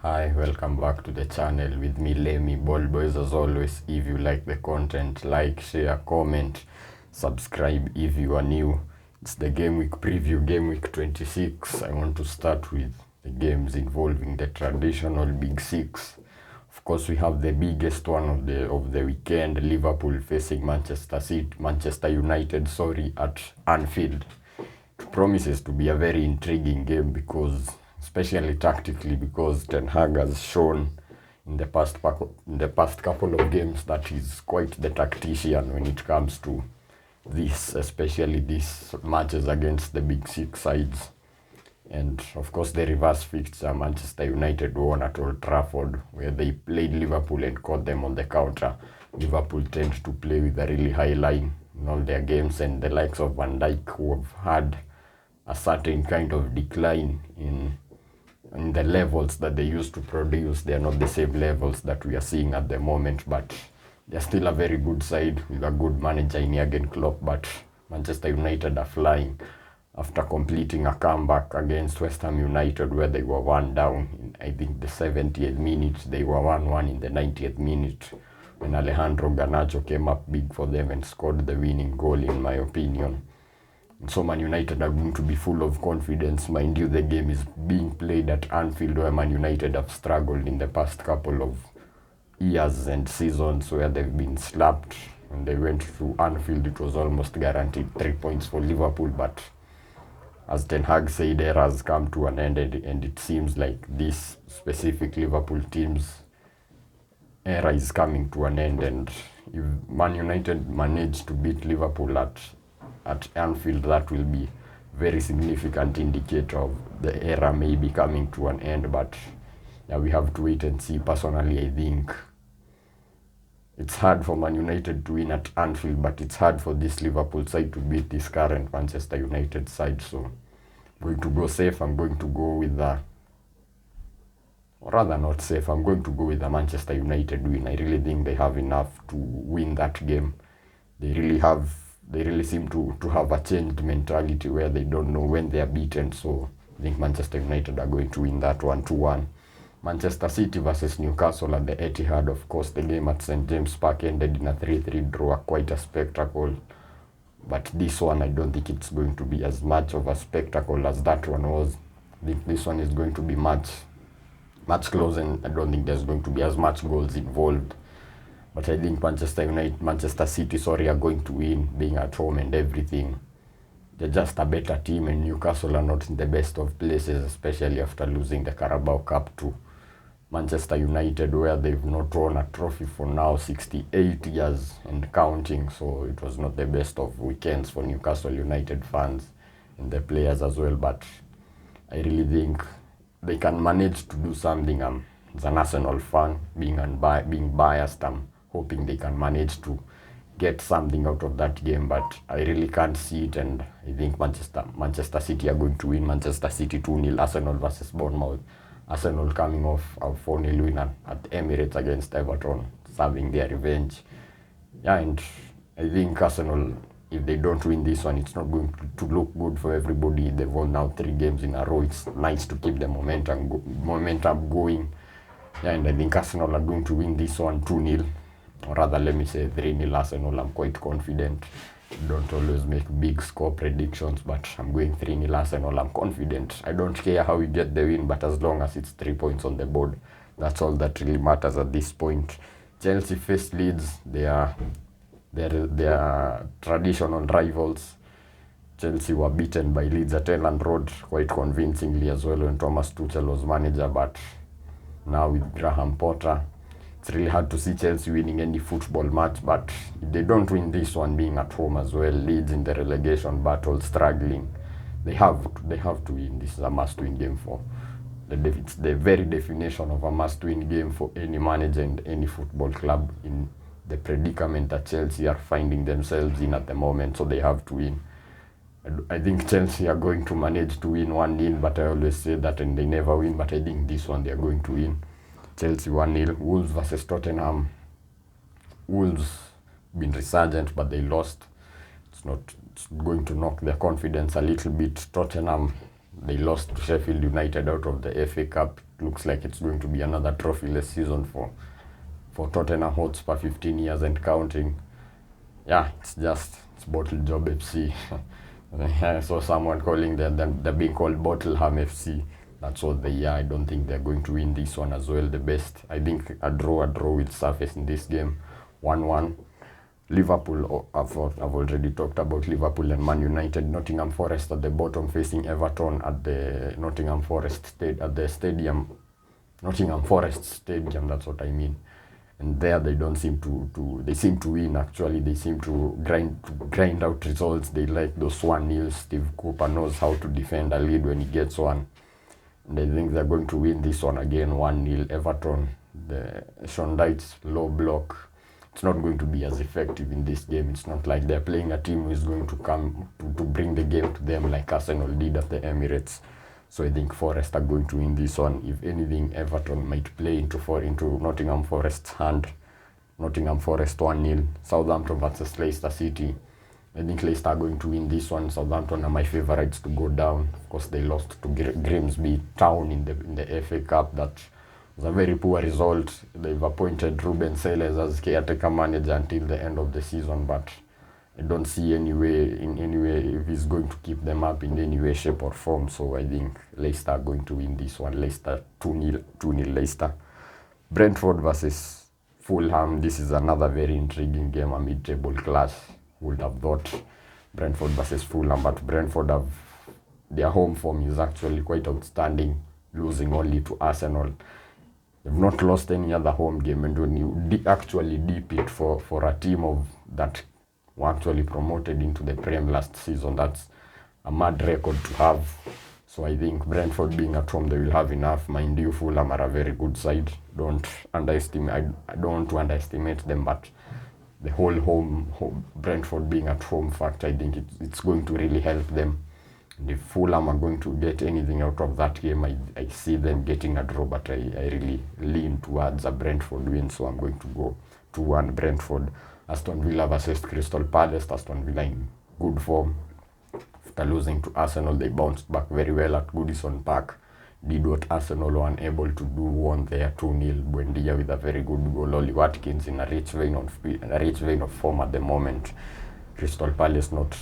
Hi, welcome back to the channel with me, Lemmy Ball Boys. As always, if you like the content, like, share, comment, subscribe if you are new. It's the Game Week preview, Game Week 26. I want to start with the games involving the traditional Big Six. Of course, we have the biggest one of the weekend, Liverpool facing Manchester United, at Anfield. It promises to be a very intriguing game because, especially tactically, because Ten Hag has shown in the past couple of games that he's quite the tactician when it comes to this, especially these matches against the Big Six sides. And of course, the reverse fixture, Manchester United won at Old Trafford, where they played Liverpool and caught them on the counter. Liverpool tend to play with a really high line in all their games, and the likes of Van Dijk, who have had a certain kind of decline in the levels that they used to produce. They are not the same levels that we are seeing at the moment, but they're still a very good side with a good manager in Jurgen Klopp. But Manchester United are flying after completing a comeback against West Ham United, where they were one down in, I think, the 70th minute. They were 1-1 in the 90th minute when Alejandro Garnacho came up big for them and scored the winning goal, in my opinion. And so Man United are going to be full of confidence. Mind you, the game is being played at Anfield, where Man United have struggled in the past couple of years and seasons, where they've been slapped. When they went to Anfield, it was almost guaranteed 3 points for Liverpool, but as Ten Hag said, era has come to an end, and it seems like this specific Liverpool team's era is coming to an end. And if Man United manage to beat Liverpool at Anfield, that will be very significant indicator of the era may be coming to an end. But yeah, we have to wait and see. Personally, I think it's hard for Man United to win at Anfield, but it's hard for this Liverpool side to beat this current Manchester United side. So I'm going to go safe. I'm going to go with I'm going to go with the Manchester United win. I really think they have enough to win that game. They really seem to have a changed mentality where they don't know when they are beaten. So I think Manchester United are going to win that 1-1. Manchester City versus Newcastle at the Etihad. Of course, the game at St. James Park ended in a 3-3 draw, quite a spectacle. But this one, I don't think it's going to be as much of a spectacle as that one was. I think this one is going to be much closer, and I don't think there's going to be as much goals involved. But I think Manchester City are going to win, being at home and everything. They're just a better team, and Newcastle are not in the best of places, especially after losing the Carabao Cup to Manchester United, where they've not won a trophy for now 68 years and counting. So it was not the best of weekends for Newcastle United fans and the players as well. But I really think they can manage to do something. As an Arsenal fan, being biased, I'm hoping they can manage to get something out of that game, but I really can't see it. And I think Manchester City are going to win. Manchester City 2-0. Arsenal versus Bournemouth. Arsenal coming off a 4-0 win at Emirates against Everton, serving their revenge. Yeah, and I think Arsenal, if they don't win this one, it's not going to look good for everybody. They've won now 3 games in a row. It's nice to keep the momentum going. Yeah, and I think Arsenal are going to win this one 2-0. Or rather, let me say 3-0 Arsenal. I'm quite confident. Don't always make big score predictions, but I'm going 3-0 Arsenal. I'm confident. I don't care how we get the win, but as long as it's 3 points on the board, that's all that really matters at this point. Chelsea face Leeds. They are traditional rivals. Chelsea were beaten by Leeds at Elland Road quite convincingly as well when Thomas Tuchel was manager, but now with Graham Potter, it's really hard to see Chelsea winning any football match. But if they don't win this one, being at home as well, Leeds in the relegation battle, struggling, they have to win. This is a must-win game for it's the very definition of a must-win game for any manager and any football club in the predicament that Chelsea are finding themselves in at the moment. So they have to win. I think Chelsea are going to manage to win 1-0, but I always say that and they never win. But I think this one they are going to win. Chelsea 1-0. Wolves versus Tottenham. Wolves been resurgent, but they lost. It's going to knock their confidence a little bit. Tottenham They lost to Sheffield United out of the FA Cup. Looks like it's going to be another trophyless season for Tottenham Hotspur, 15 years and counting. Yeah, it's Bottle Job FC. I saw someone calling they're being called Bottleham FC. That's what they are. I don't think they're going to win this one as well. The best, I think a draw will surface in this game. 1-1. Liverpool, I've already talked about Liverpool and Man United. Nottingham Forest at the bottom facing Everton at the Nottingham Forest Stadium, that's what I mean. And there they don't seem they seem to win actually. They seem to grind out results. They like those 1-0. Steve Cooper knows how to defend a lead when he gets one. And I think they're going to win this one again, 1-0. Everton, the Sean Dyche's low block, it's not going to be as effective in this game. It's not like they're playing a team who is going to come to bring the game to them like Arsenal did at the Emirates. So I think Forest are going to win this one. If anything, Everton might play into Nottingham Forest's hand. Nottingham Forest 1-0. Southampton versus Leicester City. I think Leicester are going to win this one. Southampton are my favourites to go down. Of course, they lost to Grimsby Town in the FA Cup. That was a very poor result. They've appointed Ruben Sellers as caretaker manager until the end of the season, but I don't see any way if he's going to keep them up in any way, shape or form. So I think Leicester are going to win this one. Leicester 2-0 Leicester. Brentford versus Fulham. This is another very intriguing game, a mid-table clash. Would have thought Brentford versus Fulham, but Brentford their home form is actually quite outstanding, losing only to Arsenal. They've not lost any other home game, and when you actually deep it for a team that were actually promoted into the Prem last season, that's a mad record to have. So I think Brentford being at home, they will have enough. Mind you, Fulham are a very good side. I don't want to underestimate them, but the whole Brentford being at home fact, I think it's going to really help them. And if Fulham are going to get anything out of that game, I see them getting a draw, but I really lean towards a Brentford win, so I'm going to go 2-1 Brentford. Aston Villa versus Crystal Palace. Aston Villa in good form. After losing to Arsenal, they bounced back very well at Goodison Park. Did what Arsenal were unable to do, won there 2-0. Buendia with a very good goal. Oli Watkins in a rich vein of form at the moment. Crystal Palace not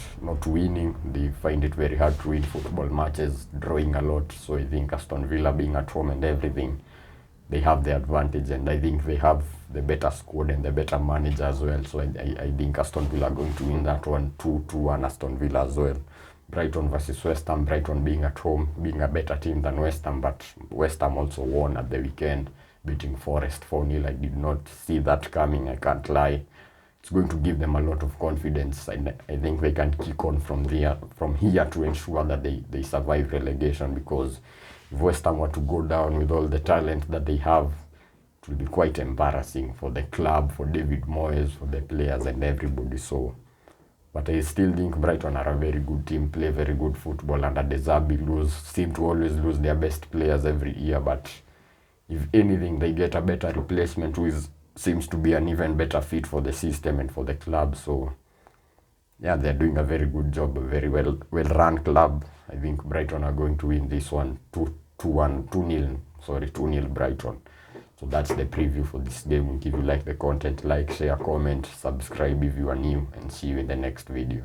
winning. They find it very hard to win football matches, drawing a lot. So I think Aston Villa being at home and everything, they have the advantage, and I think they have the better squad and the better manager as well. So I think Aston Villa are going to win that one 2-1 Aston Villa as well. Brighton versus West Ham. Brighton being at home, being a better team than West Ham, but West Ham also won at the weekend, beating Forest 4-0. I did not see that coming, I can't lie. It's going to give them a lot of confidence, and I think they can kick on from here to ensure that they survive relegation, because if West Ham were to go down with all the talent that they have, it will be quite embarrassing for the club, for David Moyes, for the players and everybody. So, but I still think Brighton are a very good team, play very good football, and De Zerbi seem to always lose their best players every year. But if anything, they get a better replacement who seems to be an even better fit for the system and for the club. So yeah, they're doing a very good job, a very well run club. I think Brighton are going to win this one 2-0 Brighton. So that's the preview for this game. If you like the content, like, share, comment, subscribe if you are new, and see you in the next video.